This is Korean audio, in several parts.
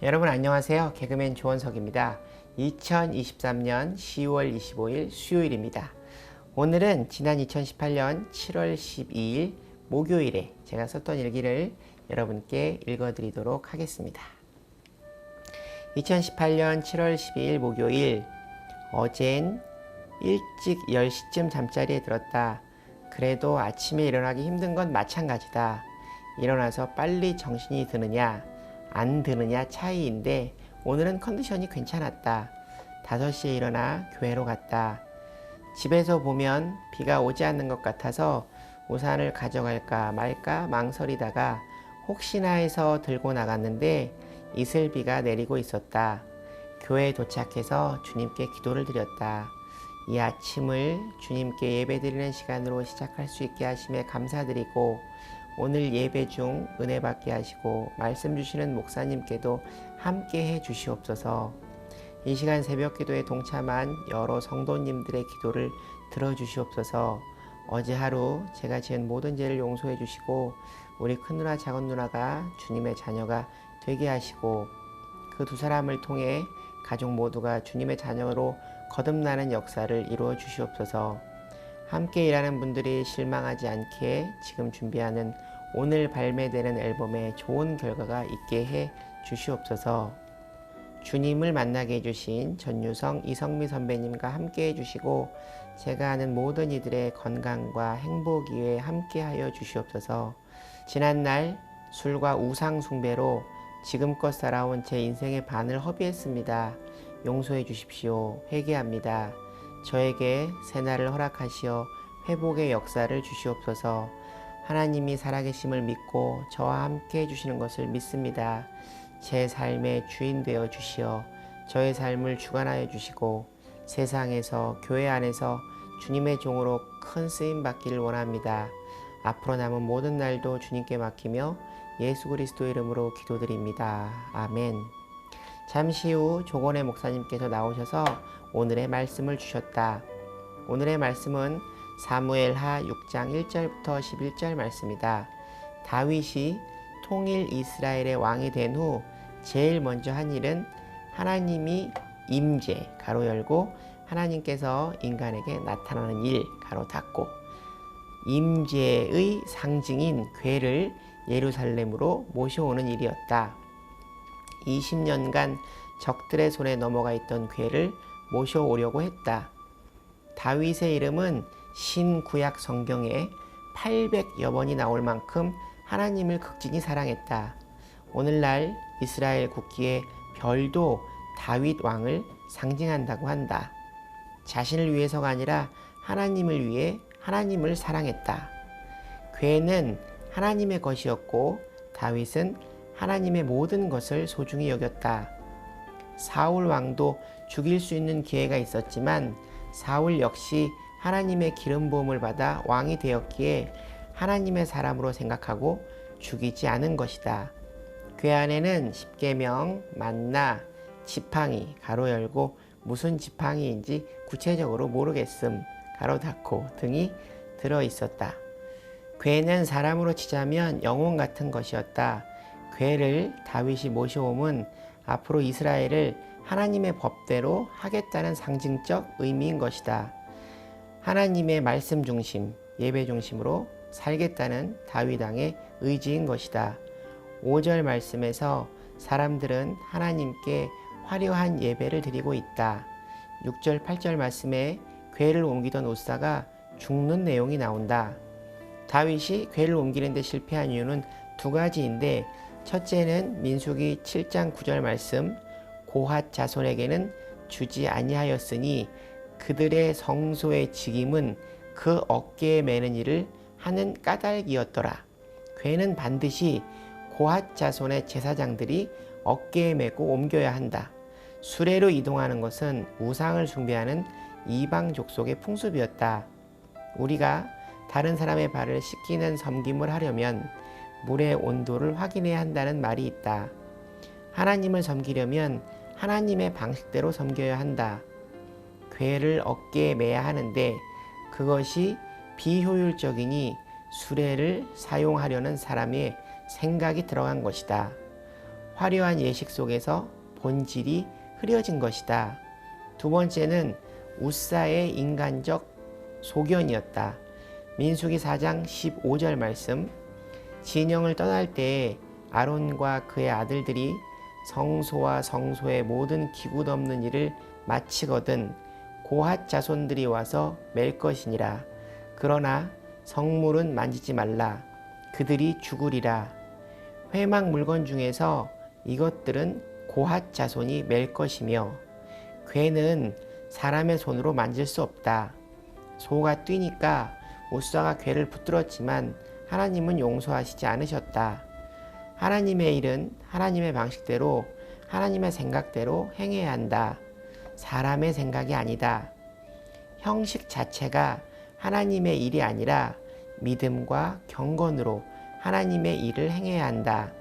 여러분 안녕하세요. 개그맨 조원석입니다. 2023년 10월 25일 수요일입니다. 오늘은 지난 2018년 7월 12일 목요일에 제가 썼던 일기를 여러분께 읽어드리도록 하겠습니다. 2018년 7월 12일 목요일, 어젠 일찍 10시쯤 잠자리에 들었다. 그래도 아침에 일어나기 힘든 건 마찬가지다. 일어나서 빨리 정신이 드느냐 안 드느냐 차이인데 오늘은 컨디션이 괜찮았다. 5시에 일어나 교회로 갔다. 집에서 보면 비가 오지 않는 것 같아서 우산을 가져갈까 말까 망설이다가 혹시나 해서 들고 나갔는데 이슬비가 내리고 있었다. 교회에 도착해서 주님께 기도를 드렸다. 이 아침을 주님께 예배드리는 시간으로 시작할 수 있게 하심에 감사드리고 오늘 예배 중 은혜 받게 하시고 말씀 주시는 목사님께도 함께 해 주시옵소서. 이 시간 새벽 기도에 동참한 여러 성도님들의 기도를 들어주시옵소서. 어제 하루 제가 지은 모든 죄를 용서해 주시고 우리 큰누나 작은누나가 주님의 자녀가 되게 하시고 그 두 사람을 통해 가족 모두가 주님의 자녀로 거듭나는 역사를 이루어 주시옵소서. 함께 일하는 분들이 실망하지 않게 지금 준비하는 오늘 발매되는 앨범에 좋은 결과가 있게 해 주시옵소서. 주님을 만나게 해주신 전유성, 이성미 선배님과 함께 해주시고 제가 아는 모든 이들의 건강과 행복 위에 함께 하여 주시옵소서. 지난날 술과 우상 숭배로 지금껏 살아온 제 인생의 반을 허비했습니다. 용서해 주십시오. 회개합니다. 저에게 새날을 허락하시어 회복의 역사를 주시옵소서. 하나님이 살아계심을 믿고 저와 함께 해주시는 것을 믿습니다. 제 삶의 주인 되어 주시어 저의 삶을 주관하여 주시고 세상에서 교회 안에서 주님의 종으로 큰 쓰임 받기를 원합니다. 앞으로 남은 모든 날도 주님께 맡기며 예수 그리스도 이름으로 기도드립니다. 아멘. 잠시 후 조건의 목사님께서 나오셔서 오늘의 말씀을 주셨다. 오늘의 말씀은 사무엘하 6장 1절부터 11절 말씀이다. 다윗이 통일 이스라엘의 왕이 된 후 제일 먼저 한 일은 하나님이 임재 가로 열고 하나님께서 인간에게 나타나는 일 가로 닫고 임재의 상징인 궤를 예루살렘으로 모셔오는 일이었다. 20년간 적들의 손에 넘어가 있던 궤를 모셔오려고 했다. 다윗의 이름은 신구약 성경에 800여 번이 나올 만큼 하나님을 극진히 사랑했다. 오늘날 이스라엘 국기의 별도 다윗 왕을 상징한다고 한다. 자신을 위해서가 아니라 하나님을 위해 하나님을 사랑했다. 궤는 하나님의 것이었고 다윗은 하나님의 모든 것을 소중히 여겼다. 사울 왕도 죽일 수 있는 기회가 있었지만 사울 역시 하나님의 기름 부음을 받아 왕이 되었기에 하나님의 사람으로 생각하고 죽이지 않은 것이다. 궤 안에는 십계명, 만나, 지팡이 가로 열고 무슨 지팡이인지 구체적으로 모르겠음 가로 닫고 등이 들어 있었다. 궤는 사람으로 치자면 영혼 같은 것이었다. 궤를 다윗이 모셔옴은 앞으로 이스라엘을 하나님의 법대로 하겠다는 상징적 의미인 것이다. 하나님의 말씀 중심, 예배 중심으로 살겠다는 다윗 왕의 의지인 것이다. 5절 말씀에서 사람들은 하나님께 화려한 예배를 드리고 있다. 6절, 8절 말씀에 궤를 옮기던 옷사가 죽는 내용이 나온다. 다윗이 궤를 옮기는 데 실패한 이유는 두 가지인데 첫째는 민수기 7장 9절 말씀 고핫 자손에게는 주지 아니하였으니 그들의 성소의 직임은 그 어깨에 매는 일을 하는 까닭이었더라. 궤는 반드시 고핫 자손의 제사장들이 어깨에 메고 옮겨야 한다. 수레로 이동하는 것은 우상을 숭배하는 이방 족속의 풍습이었다. 우리가 다른 사람의 발을 씻기는 섬김을 하려면 물의 온도를 확인해야 한다는 말이 있다. 하나님을 섬기려면 하나님의 방식대로 섬겨야 한다. 궤를 어깨에 매야 하는데 그것이 비효율적이니 수레를 사용하려는 사람의 생각이 들어간 것이다. 화려한 예식 속에서 본질이 흐려진 것이다. 두 번째는 웃사의 인간적 소견이었다. 민수기 4장 15절 말씀, 진영을 떠날 때 아론과 그의 아들들이 성소와 성소의 모든 기구 덮는 일을 마치거든 고핫 자손들이 와서 맬 것이니라. 그러나 성물은 만지지 말라. 그들이 죽으리라. 회막 물건 중에서 이것들은 고핫 자손이 맬 것이며 괴는 사람의 손으로 만질 수 없다. 소가 뛰니까 웃사가 괴를 붙들었지만 하나님은 용서하시지 않으셨다. 하나님의 일은 하나님의 방식대로 하나님의 생각대로 행해야 한다. 사람의 생각이 아니다. 형식 자체가 하나님의 일이 아니라 믿음과 경건으로 하나님의 일을 행해야 한다.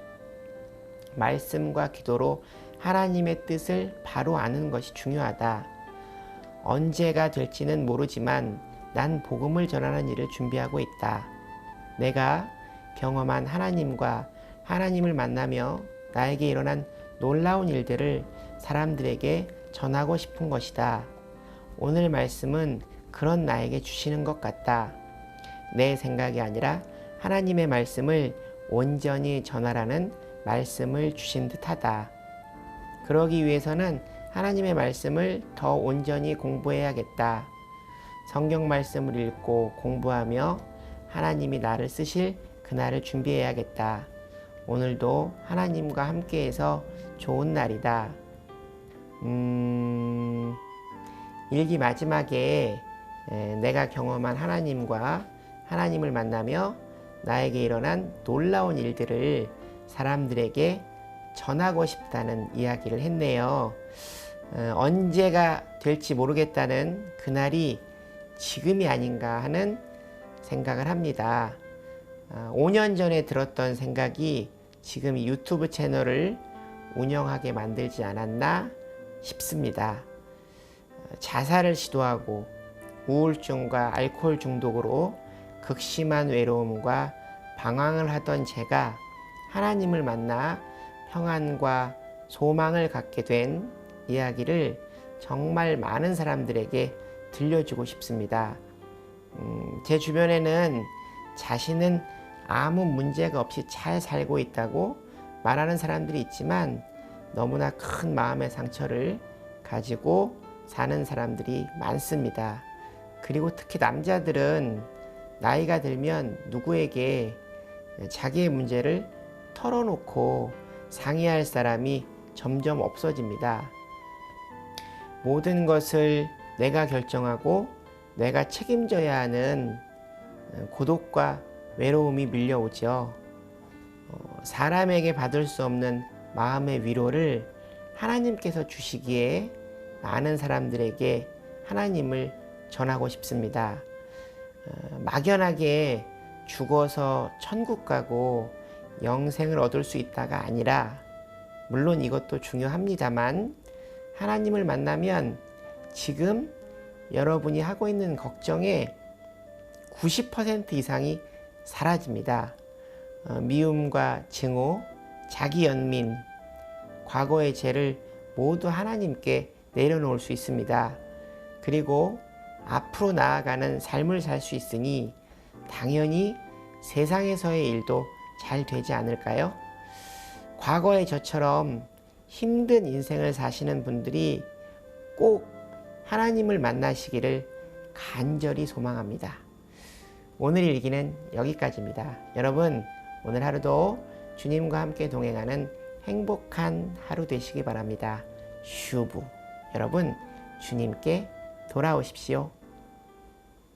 말씀과 기도로 하나님의 뜻을 바로 아는 것이 중요하다. 언제가 될지는 모르지만 난 복음을 전하는 일을 준비하고 있다. 내가 경험한 하나님과 하나님을 만나며 나에게 일어난 놀라운 일들을 사람들에게 전하고 싶은 것이다. 오늘 말씀은 그런 나에게 주시는 것 같다. 내 생각이 아니라 하나님의 말씀을 온전히 전하라는 말씀을 주신 듯하다. 그러기 위해서는 하나님의 말씀을 더 온전히 공부해야겠다. 성경 말씀을 읽고 공부하며 하나님이 나를 쓰실 그날을 준비해야겠다. 오늘도 하나님과 함께해서 좋은 날이다. 일기 마지막에 내가 경험한 하나님과 하나님을 만나며 나에게 일어난 놀라운 일들을 사람들에게 전하고 싶다는 이야기를 했네요. 언제가 될지 모르겠다는 그날이 지금이 아닌가 하는 생각을 합니다. 5년 전에 들었던 생각이 지금 이 유튜브 채널을 운영하게 만들지 않았나 싶습니다. 자살을 시도하고 우울증과 알코올 중독으로 극심한 외로움과 방황을 하던 제가 하나님을 만나 평안과 소망을 갖게 된 이야기를 정말 많은 사람들에게 들려주고 싶습니다. 제 주변에는 자신은 아무 문제가 없이 잘 살고 있다고 말하는 사람들이 있지만 너무나 큰 마음의 상처를 가지고 사는 사람들이 많습니다. 그리고 특히 남자들은 나이가 들면 누구에게 자기의 문제를 털어놓고 상의할 사람이 점점 없어집니다. 모든 것을 내가 결정하고 내가 책임져야 하는 고독과 외로움이 밀려오죠. 사람에게 받을 수 없는 마음의 위로를 하나님께서 주시기에 많은 사람들에게 하나님을 전하고 싶습니다. 막연하게 죽어서 천국 가고 영생을 얻을 수 있다가 아니라, 물론 이것도 중요합니다만, 하나님을 만나면 지금 여러분이 하고 있는 걱정의 90% 이상이 사라집니다. 미움과 증오, 자기 연민, 과거의 죄를 모두 하나님께 내려놓을 수 있습니다. 그리고 앞으로 나아가는 삶을 살 수 있으니 당연히 세상에서의 일도 잘 되지 않을까요? 과거의 저처럼 힘든 인생을 사시는 분들이 꼭 하나님을 만나시기를 간절히 소망합니다. 오늘 일기는 여기까지입니다. 여러분, 오늘 하루도 주님과 함께 동행하는 행복한 하루 되시기 바랍니다. 슈브. 여러분, 주님께 돌아오십시오.